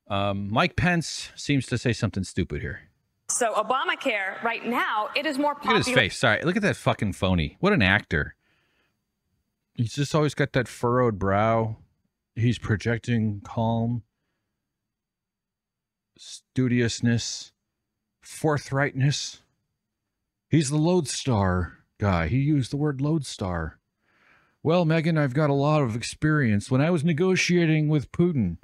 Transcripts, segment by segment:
Mike Pence seems to say something stupid here. So Obamacare, right now, it is more popular. Look at his face. Sorry. Look at that fucking phony. What an actor. He's just always got that furrowed brow. He's projecting calm, studiousness, forthrightness. He's the lodestar guy. He used the word lodestar. Well, Megan, I've got a lot of experience. When I was negotiating with Putin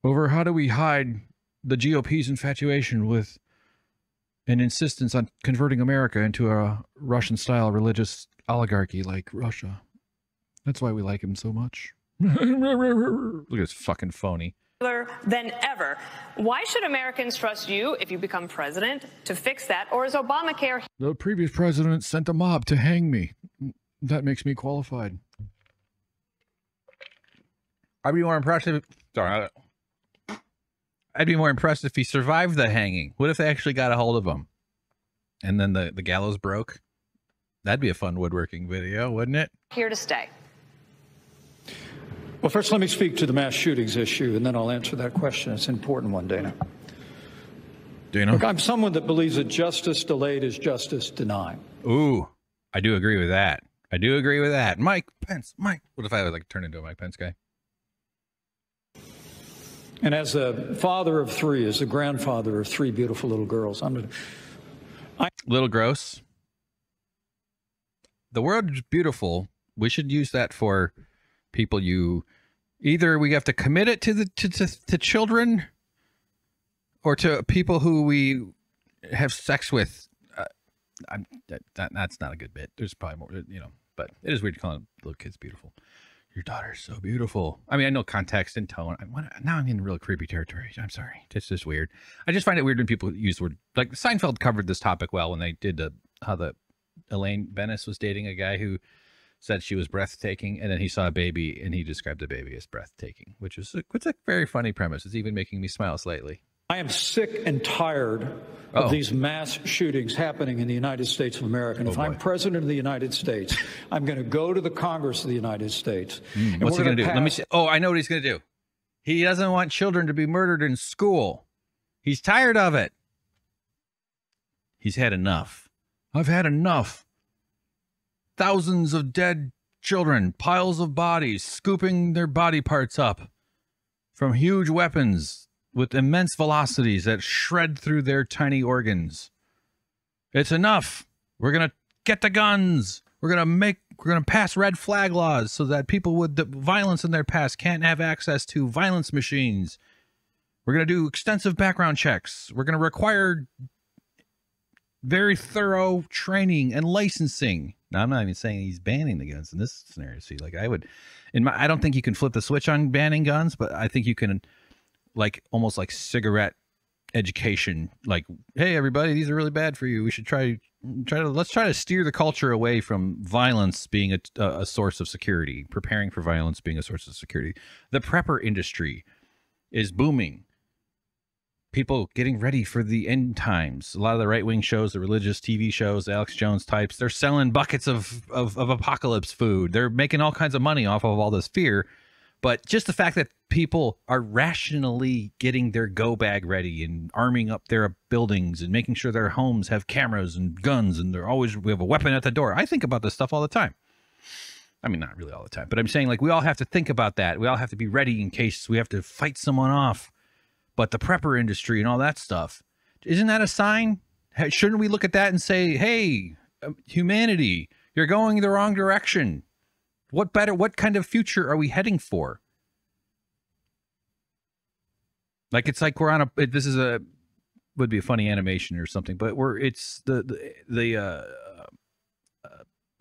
over how do we hide the GOP's infatuation with an insistence on converting America into a Russian-style religious oligarchy like Russia. That's why we like him so much. Look at this fucking phony. Than ever. Why should Americans trust you if you become president to fix that? Or is Obamacare... The previous president sent a mob to hang me. That makes me qualified. I'd be more impressed if... Sorry. I'd be more impressed if he survived the hanging. What if they actually got a hold of him? And then the gallows broke? That'd be a fun woodworking video, wouldn't it? Here to stay. Well, first, let me speak to the mass shootings issue, and then I'll answer that question. It's an important one, Dana. Dana? Look, I'm someone that believes that justice delayed is justice denied. Ooh, I do agree with that. I do agree with that. Mike Pence, Mike. What if I would like turn into a Mike Pence guy? And as a father of three, as a grandfather of three beautiful little girls, Little gross. The word is beautiful. We should use that for people either we have to commit it to children or to people who we have sex with. That's not a good bit. There's probably more, but it is weird to call little kids beautiful. Your daughter's so beautiful. I mean, I know context and tone. Now I'm in real creepy territory. I'm sorry. It's just weird. I just find it weird when people use the word, like Seinfeld covered this topic well when they did how Elaine Bennis was dating a guy who said she was breathtaking, and then he saw a baby and he described the baby as breathtaking, which is a very funny premise. It's even making me smile slightly. I am sick and tired of these mass shootings happening in the United States of America. And if I'm president of the United States, I'm going to go to the Congress of the United States. What's he going to do? Let me see. Oh, I know what he's going to do. He doesn't want children to be murdered in school. He's tired of it. He's had enough. I've had enough. Thousands of dead children, piles of bodies, scooping their body parts up from huge weapons with immense velocities that shred through their tiny organs. It's enough. We're going to get the guns. We're going to pass red flag laws so that people with the violence in their past can't have access to violence machines. We're going to do extensive background checks. We're going to require very thorough training and licensing. Now, I'm not even saying he's banning the guns in this scenario. See, like I don't think you can flip the switch on banning guns, but I think you can, almost like cigarette education. Like, hey, everybody, these are really bad for you. We should let's try to steer the culture away from violence being a source of security, preparing for violence being a source of security. The prepper industry is booming. People getting ready for the end times. A lot of the right-wing shows, the religious TV shows, the Alex Jones types, they're selling buckets of apocalypse food. They're making all kinds of money off of all this fear. But just the fact that people are rationally getting their go bag ready and arming up their buildings and making sure their homes have cameras and guns and we have a weapon at the door. I think about this stuff all the time. I mean, not really all the time, but I'm saying we all have to think about that. We all have to be ready in case we have to fight someone off. But the prepper industry and all that stuff, isn't that a sign? Shouldn't we look at that and say, hey, humanity, you're going the wrong direction. What kind of future are we heading for? It's like we're on this would be a funny animation or something, but it's the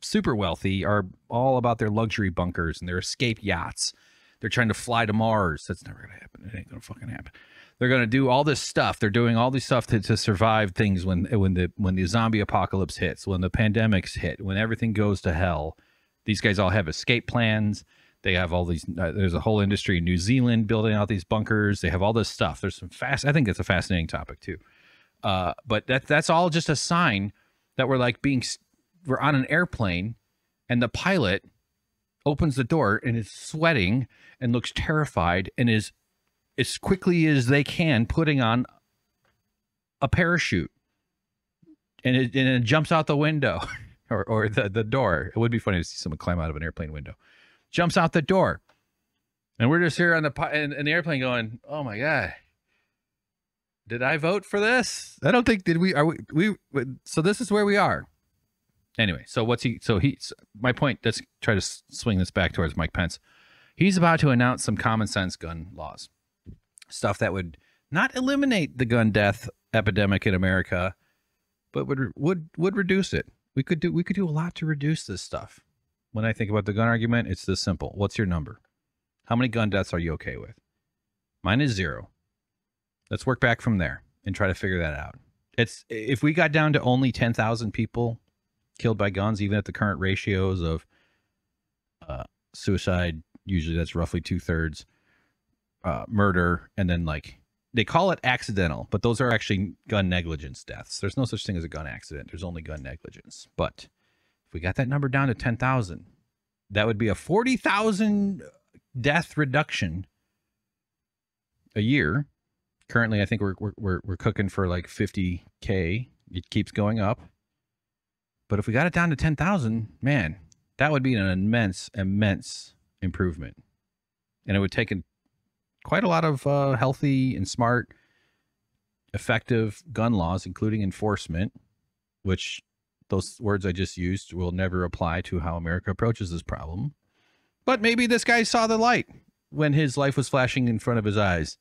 super wealthy are all about their luxury bunkers and their escape yachts. They're trying to fly to Mars. That's never going to happen. It ain't going to fucking happen. They're going to do all this stuff. They're doing all this stuff to survive things when the zombie apocalypse hits, when the pandemics hit, when everything goes to hell. These guys all have escape plans. They have all these. There's a whole industry in New Zealand building out these bunkers. They have all this stuff. There's some I think it's a fascinating topic too. But that's all just a sign that we're on an airplane, and the pilot opens the door and is sweating and looks terrified and is as quickly as they can putting on a parachute, and it jumps out the window or the door. It would be funny to see someone climb out of an airplane window. Jumps out the door, and we're just here on in the airplane going, "Oh my God, did I vote for this? I don't think did we. Are we? So this is where we are." Anyway, so my point. Let's try to swing this back towards Mike Pence. He's about to announce some common sense gun laws, stuff that would not eliminate the gun death epidemic in America, but would reduce it. We could do a lot to reduce this stuff. When I think about the gun argument, it's this simple. What's your number? How many gun deaths are you okay with? Mine is 0. Let's work back from there and try to figure that out. If we got down to only 10,000 people killed by guns, even at the current ratios of suicide, usually that's roughly 2/3, murder, and then they call it accidental, but those are actually gun negligence deaths. There's no such thing as a gun accident. There's only gun negligence. But if we got that number down to 10,000, that would be a 40,000 death reduction a year. Currently, I think we're cooking for like 50K. It keeps going up. But if we got it down to 10,000, man, that would be an immense improvement. And it would take quite a lot of healthy and smart, effective gun laws, including enforcement, which those words I just used will never apply to how America approaches this problem. But maybe this guy saw the light when his life was flashing in front of his eyes.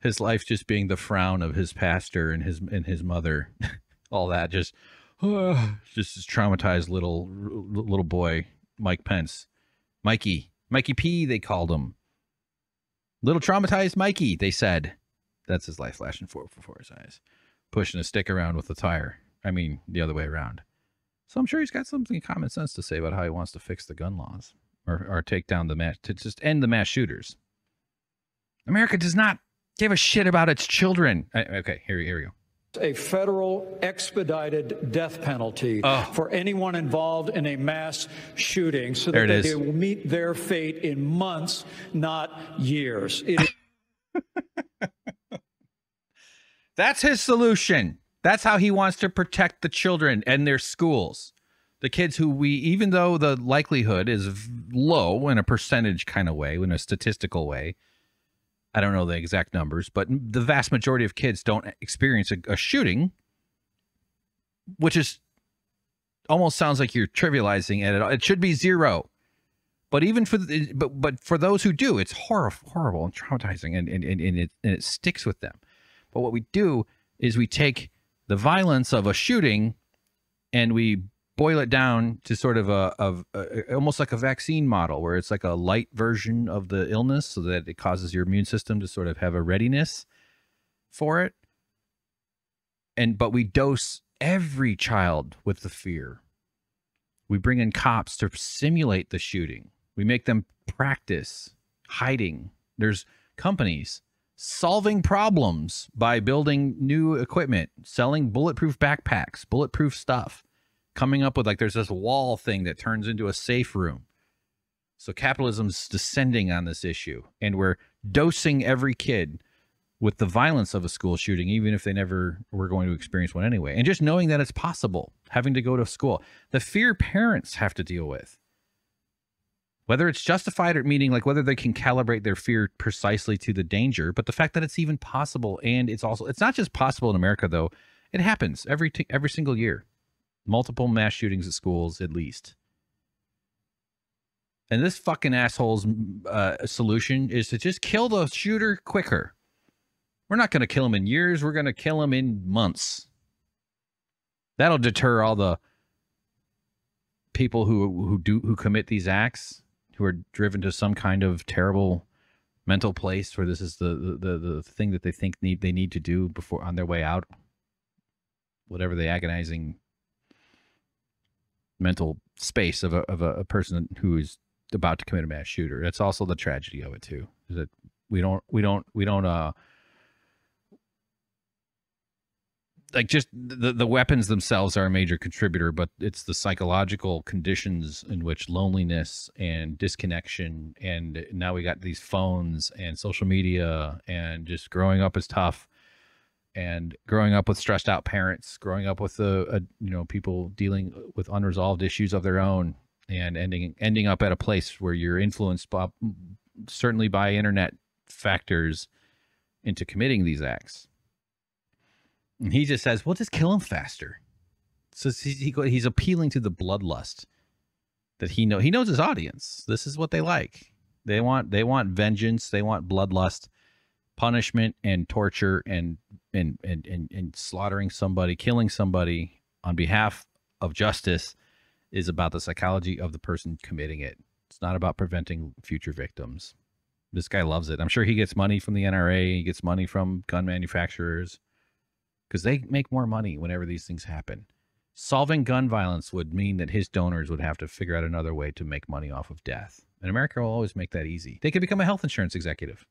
His life just being the frown of his pastor and his mother. All that just this traumatized little boy, Mike Pence. Mikey P, they called him. Little traumatized Mikey, they said. That's his life flashing before his eyes. Pushing a stick around with a tire. I mean, the other way around. So I'm sure he's got something common sense to say about how he wants to fix the gun laws. Or take down to just end the mass shooters. America does not give a shit about its children. Okay, here we go. A federal expedited death penalty for anyone involved in a mass shooting so that they will meet their fate in months, not years. That's his solution. That's how he wants to protect the children and their schools. The kids who even though the likelihood is low in a percentage kind of way, in a statistical way, I don't know the exact numbers, but the vast majority of kids don't experience a shooting, which is almost sounds like you're trivializing it. It should be 0. But even but for those who do, it's horrible and traumatizing, and it sticks with them. But what we do is we take the violence of a shooting and we boil it down to sort of almost like a vaccine model, where it's like a light version of the illness so that it causes your immune system to sort of have a readiness for it. But we dose every child with the fear. We bring in cops to simulate the shooting. We make them practice hiding. There's companies solving problems by building new equipment, selling bulletproof backpacks, bulletproof stuff. Coming up with there's this wall thing that turns into a safe room. So capitalism's descending on this issue, and we're dosing every kid with the violence of a school shooting, even if they never were going to experience one anyway. And just knowing that it's possible, having to go to school, the fear parents have to deal with, whether it's justified or meaning whether they can calibrate their fear precisely to the danger, but the fact that it's even possible. And it's not just possible in America though. It happens every single year. Multiple mass shootings at schools, at least. And this fucking asshole's solution is to just kill the shooter quicker. We're not going to kill him in years. We're going to kill him in months. That'll deter all the people who commit these acts, who are driven to some kind of terrible mental place where this is the thing that they think they need to do before on their way out. Whatever the agonizing mental space of a person who is about to commit a mass shooter. That's also the tragedy of it too, is that we don't like just the weapons themselves are a major contributor, but it's the psychological conditions in which loneliness and disconnection, and now we got these phones and social media, and just growing up is tough, and growing up with stressed out parents, growing up with people dealing with unresolved issues of their own, and ending up at a place where you're influenced by, certainly by internet factors, into committing these acts. And he just says, well, just kill him faster. So he's appealing to the bloodlust that he knows his audience. This is what they like. They want vengeance. They want bloodlust, punishment, and torture, and slaughtering somebody, killing somebody on behalf of justice is about the psychology of the person committing it. It's not about preventing future victims. This guy loves it. I'm sure he gets money from the NRA. He gets money from gun manufacturers, because they make more money whenever these things happen. Solving gun violence would mean that his donors would have to figure out another way to make money off of death. And America will always make that easy. They could become a health insurance executive.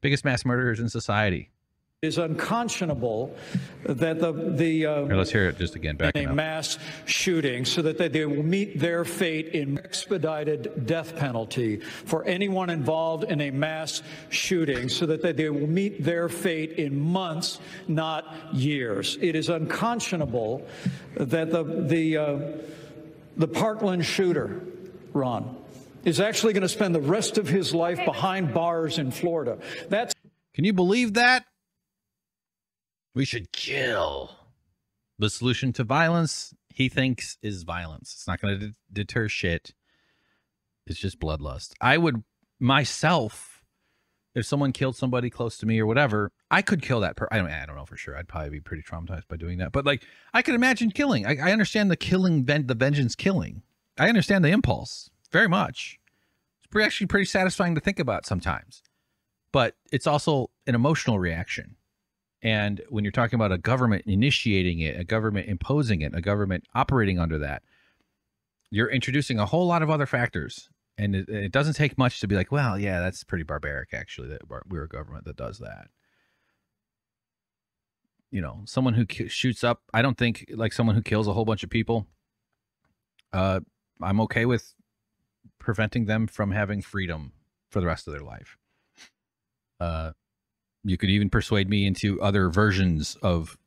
Biggest mass murderers in society. It is unconscionable that Here, let's hear it just again. Backing up. Mass shooting, so that they will meet their fate in expedited death penalty for anyone involved in a mass shooting, so that they will meet their fate in months, not years. It is unconscionable that the Parkland shooter, Ron, is actually going to spend the rest of his life behind bars in Florida. Can you believe that? We should kill. The solution to violence, he thinks, is violence. It's not going to deter shit. It's just bloodlust. I would myself, if someone killed somebody close to me or whatever, I could kill that person. I don't know for sure. I'd probably be pretty traumatized by doing that. But like, I could imagine killing. I understand the killing, the vengeance killing. I understand the impulse very much. It's actually pretty satisfying to think about sometimes. But it's also an emotional reaction. And when you're talking about a government initiating it, a government imposing it, a government operating under that, you're introducing a whole lot of other factors. And it doesn't take much to be like, well, yeah, that's pretty barbaric, actually, that we're a government that does that. You know, someone who shoots up, I don't think, like someone who kills a whole bunch of people, I'm okay with preventing them from having freedom for the rest of their life. You could even persuade me into other versions of,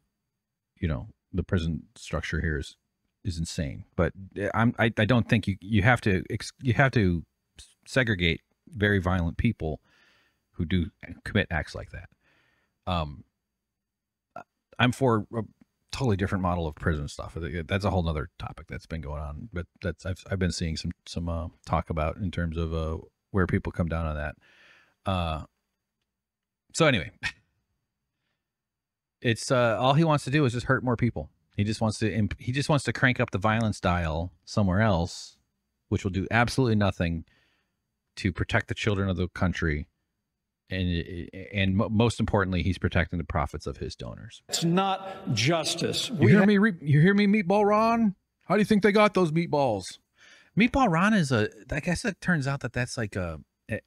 the prison structure here is insane. But I don't think you have to segregate very violent people who do commit acts like that. I'm for a totally different model of prison stuff. That's a whole nother topic that's been going on. But I've been seeing some talk about in terms of where people come down on that. So anyway, it's all he wants to do is just hurt more people. He just wants to crank up the violence dial somewhere else, which will do absolutely nothing to protect the children of the country. And most importantly, he's protecting the profits of his donors. It's not justice. You hear me, Meatball Ron? How do you think they got those meatballs? Meatball Ron is I guess it turns out that's like a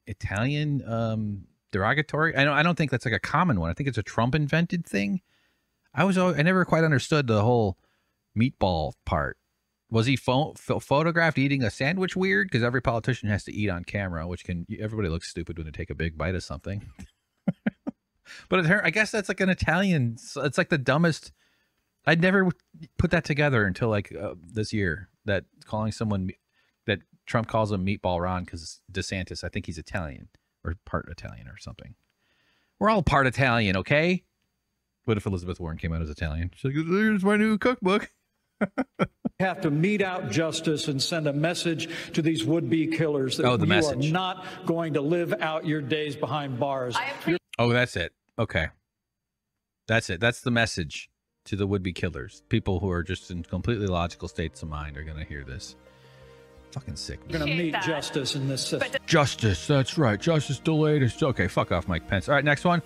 Italian derogatory. I don't think that's like a common one. I think it's a Trump invented thing. I never quite understood the whole meatball part. Was he photographed eating a sandwich weird? Because every politician has to eat on camera, everybody looks stupid when they take a big bite of something. But I guess that's like an Italian. It's like the dumbest. I'd never put that together until like this year, that calling someone that Trump calls him Meatball Ron because DeSantis, I think he's Italian. Or part Italian or something. We're all part Italian, okay? What if Elizabeth Warren came out as Italian? She's like, here's my new cookbook. Have to mete out justice and send a message to these would-be killers that you are not going to live out your days behind bars. Oh, that's it. Okay. That's it. That's the message to the would-be killers. People who are just in completely logical states of mind are going to hear this. Fucking sick. We're going to meet justice in this system. Justice, that's right. Justice delayed. Okay, fuck off, Mike Pence. All right, next one.